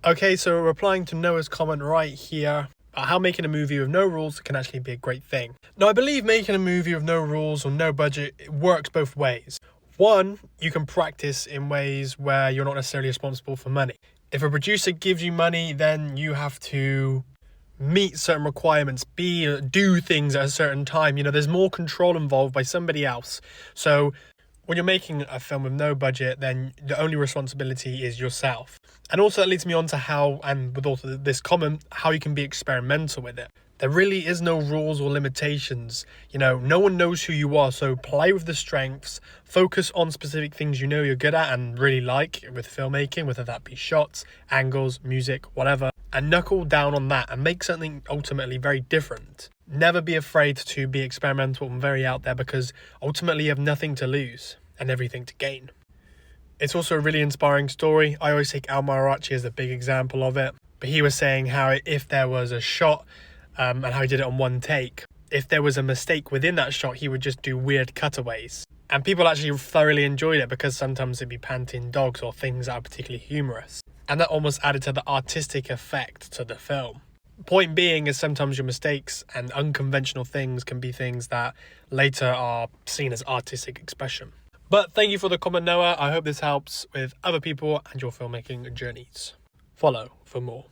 Okay, so replying to Noah's comment right here, how making a movie with no rules can actually be a great thing. Now, I believe making a movie with no rules or no budget, it works both ways. One, you can practice in ways where you're not necessarily responsible for money. If a producer gives you money, then you have to meet certain requirements, do things at a certain time. There's more control involved by somebody else. So when you're making a film with no budget, then the only responsibility is yourself. And also that leads me on to how, and with also this comment, how you can be experimental with it. There really is no rules or limitations. No one knows who you are, so play with the strengths, focus on specific things you know you're good at and really like with filmmaking, whether that be shots, angles, music, whatever, and knuckle down on that and make something ultimately very different. Never be afraid to be experimental and very out there, because ultimately you have nothing to lose and everything to gain. It's also a really inspiring story. I always take Al Marachi as a big example of it, but he was saying how if there was a shot, and how he did it on one take, if there was a mistake within that shot, he would just do weird cutaways. And people actually thoroughly enjoyed it, because sometimes it'd be panting dogs or things that are particularly humorous. And that almost added to the artistic effect to the film. Point being is sometimes your mistakes and unconventional things can be things that later are seen as artistic expression. But thank you for the comment, Noah. I hope this helps with other people and your filmmaking journeys. Follow for more.